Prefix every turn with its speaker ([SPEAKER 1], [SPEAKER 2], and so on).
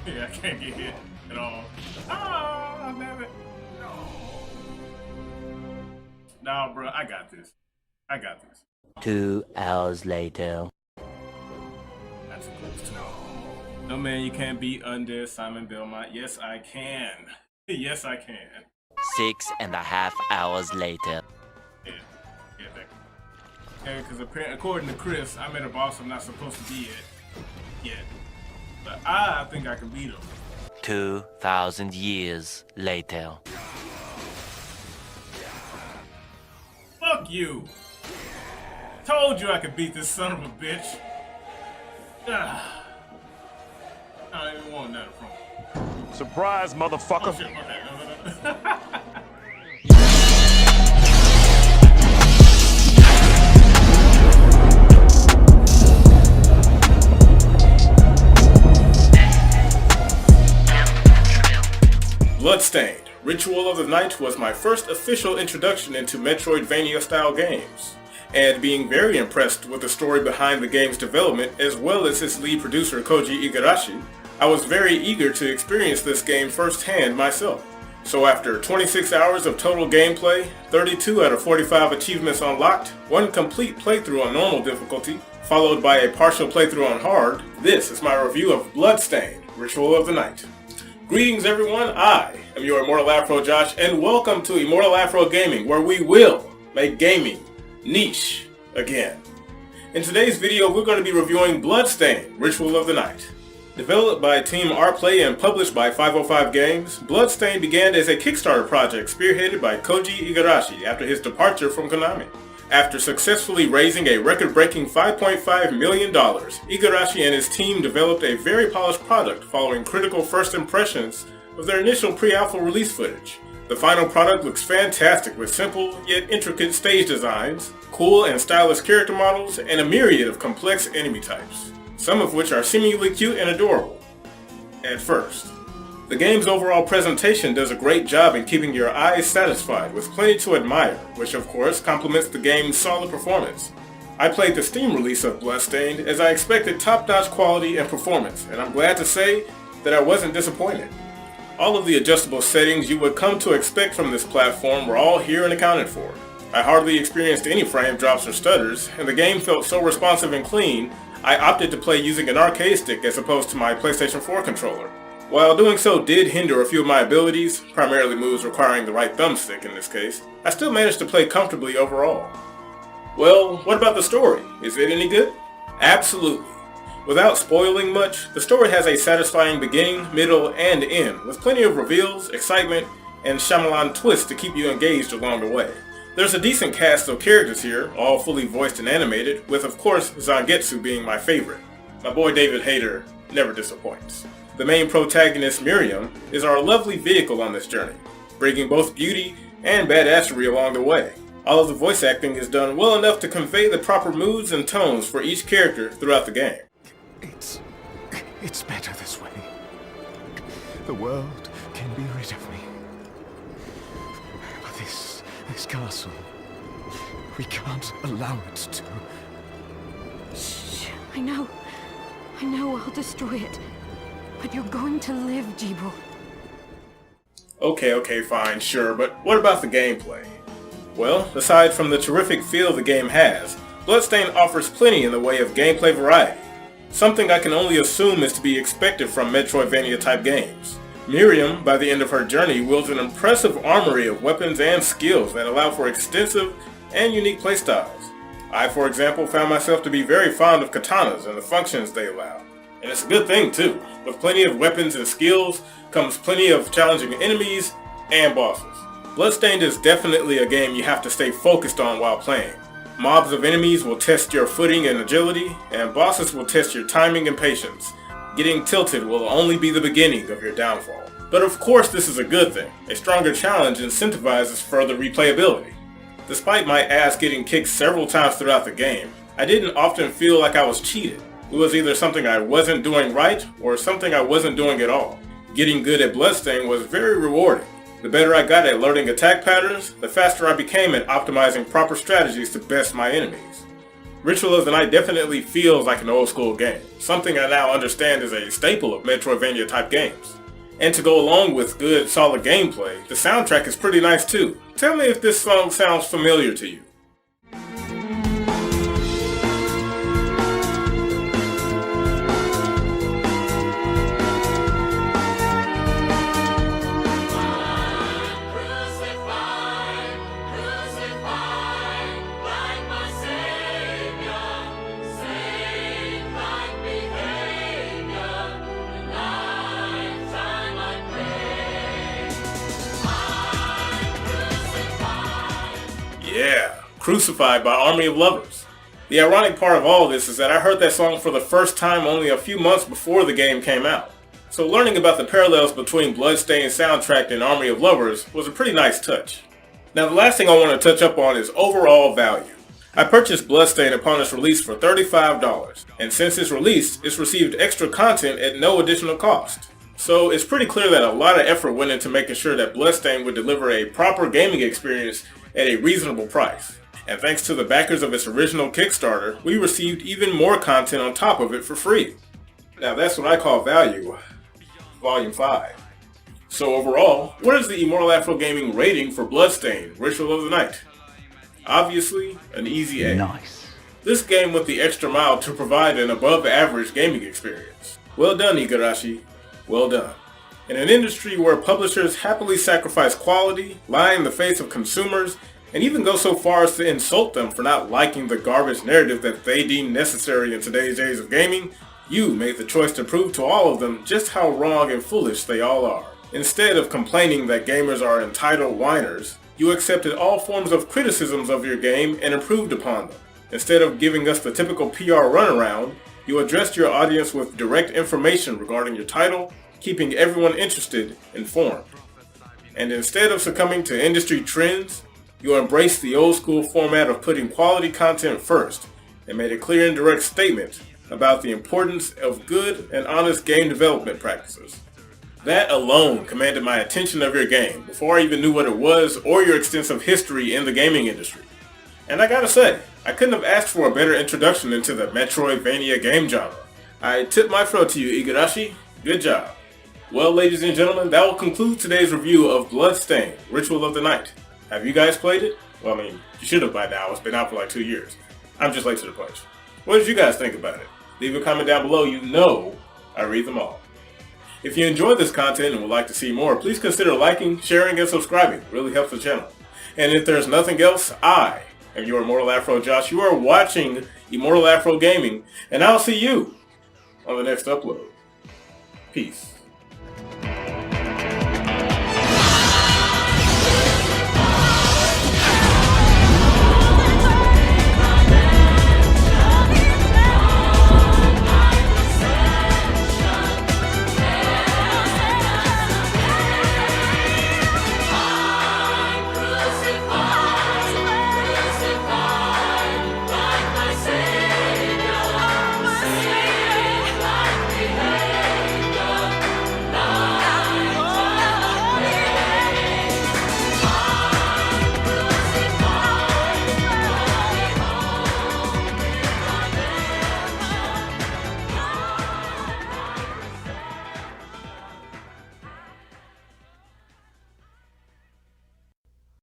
[SPEAKER 1] Yeah, I can't get hit at all. Ah, damn it. Nah, bro, I got this. I got this.
[SPEAKER 2] 2 hours later.
[SPEAKER 1] That's close to no man, you can't beat Undead Simon Belmont. Yes, I can. Yes, I can.
[SPEAKER 2] 6.5 hours later.
[SPEAKER 1] Yeah, yeah, thank you. Yeah, because according to Chris, I'm at a boss I'm not supposed to be at yet. But I think I can beat him.
[SPEAKER 2] 2,000 years later.
[SPEAKER 1] Fuck you! Told you I could beat this son of a bitch. Ah. I don't even want that from him.
[SPEAKER 3] Surprise, motherfucker!
[SPEAKER 1] Oh, shit, okay. BloodStained, Ritual of the Night was my first official introduction into Metroidvania-style games, and being very impressed with the story behind the game's development as well as its lead producer Koji Igarashi, I was very eager to experience this game firsthand myself. So after 26 hours of total gameplay, 32 out of 45 achievements unlocked, one complete playthrough on normal difficulty, followed by a partial playthrough on hard, this is my review of BloodStained, Ritual of the Night. Greetings everyone, I am your Immortal Afro Josh, and welcome to Immortal Afro Gaming, where we will make gaming niche again. In today's video, we're going to be reviewing BloodStained, Ritual of the Night. Developed by Team Rplay and published by 505 Games, BloodStained began as a Kickstarter project spearheaded by Koji Igarashi after his departure from Konami. After successfully raising a record-breaking $5.5 million, Igarashi and his team developed a very polished product following critical first impressions of their initial pre-alpha release footage. The final product looks fantastic with simple yet intricate stage designs, cool and stylish character models, and a myriad of complex enemy types, some of which are seemingly cute and adorable at first. The game's overall presentation does a great job in keeping your eyes satisfied with plenty to admire, which of course complements the game's solid performance. I played the Steam release of BloodStained as I expected top-notch quality and performance, and I'm glad to say that I wasn't disappointed. All of the adjustable settings you would come to expect from this platform were all here and accounted for. I hardly experienced any frame drops or stutters, and the game felt so responsive and clean, I opted to play using an arcade stick as opposed to my PlayStation 4 controller. While doing so did hinder a few of my abilities, primarily moves requiring the right thumbstick in this case, I still managed to play comfortably overall. Well, what about the story? Is it any good? Absolutely. Without spoiling much, the story has a satisfying beginning, middle, and end, with plenty of reveals, excitement, and Shyamalan twists to keep you engaged along the way. There's a decent cast of characters here, all fully voiced and animated, with of course Zangetsu being my favorite. My boy David Hayter never disappoints. The main protagonist, Miriam, is our lovely vehicle on this journey, bringing both beauty and badassery along the way. All of the voice acting is done well enough to convey the proper moods and tones for each character throughout the game.
[SPEAKER 4] It's better this way. The world can be rid of me. But this castle, we can't allow it to.
[SPEAKER 5] Shh, I know I'll destroy it. But you're going to live, Jibo.
[SPEAKER 1] Okay, fine, sure, but what about the gameplay? Well, aside from the terrific feel the game has, BloodStained offers plenty in the way of gameplay variety, something I can only assume is to be expected from Metroidvania-type games. Miriam, by the end of her journey, wields an impressive armory of weapons and skills that allow for extensive and unique playstyles. I, for example, found myself to be very fond of katanas and the functions they allow. And it's a good thing too. With plenty of weapons and skills comes plenty of challenging enemies and bosses. BloodStained is definitely a game you have to stay focused on while playing. Mobs of enemies will test your footing and agility, and bosses will test your timing and patience. Getting tilted will only be the beginning of your downfall. But of course this is a good thing. A stronger challenge incentivizes further replayability. Despite my ass getting kicked several times throughout the game, I didn't often feel like I was cheated. It was either something I wasn't doing right, or something I wasn't doing at all. Getting good at BloodStained was very rewarding. The better I got at learning attack patterns, the faster I became at optimizing proper strategies to best my enemies. Ritual of the Night definitely feels like an old school game, something I now understand is a staple of Metroidvania type games. And to go along with good, solid gameplay, the soundtrack is pretty nice too. Tell me if this song sounds familiar to you. Yeah, Crucified by Army of Lovers. The ironic part of all this is that I heard that song for the first time only a few months before the game came out. So learning about the parallels between BloodStained soundtrack and Army of Lovers was a pretty nice touch. Now the last thing I want to touch up on is overall value. I purchased BloodStained upon its release for $35, and since its release, it's received extra content at no additional cost. So it's pretty clear that a lot of effort went into making sure that BloodStained would deliver a proper gaming experience at a reasonable price. And thanks to the backers of its original Kickstarter, we received even more content on top of it for free. Now that's what I call value. Volume 5. So overall, what is the Immortal Afro Gaming rating for BloodStained, Ritual of the Night? Obviously, an easy A.
[SPEAKER 2] Nice.
[SPEAKER 1] This game went the extra mile to provide an above average gaming experience. Well done, Igarashi. Well done. In an industry where publishers happily sacrifice quality, lie in the face of consumers, and even go so far as to insult them for not liking the garbage narrative that they deem necessary in today's days of gaming, you made the choice to prove to all of them just how wrong and foolish they all are. Instead of complaining that gamers are entitled whiners, you accepted all forms of criticisms of your game and improved upon them. Instead of giving us the typical PR runaround, you addressed your audience with direct information regarding your title, keeping everyone interested, informed. And instead of succumbing to industry trends, you embraced the old school format of putting quality content first and made a clear and direct statement about the importance of good and honest game development practices. That alone commanded my attention of your game before I even knew what it was or your extensive history in the gaming industry. And I gotta say, I couldn't have asked for a better introduction into the Metroidvania game genre. I tip my fro to you, Igarashi. Good job. Well, ladies and gentlemen, that will conclude today's review of BloodStained, Ritual of the Night. Have you guys played it? Well, I mean, you should have by now. It's been out for like 2 years. I'm just late to the punch. What did you guys think about it? Leave a comment down below. You know I read them all. If you enjoyed this content and would like to see more, please consider liking, sharing, and subscribing. It really helps the channel. And if there's nothing else, I am your Immortal Afro Josh. You are watching Immortal Afro Gaming, and I'll see you on the next upload. Peace.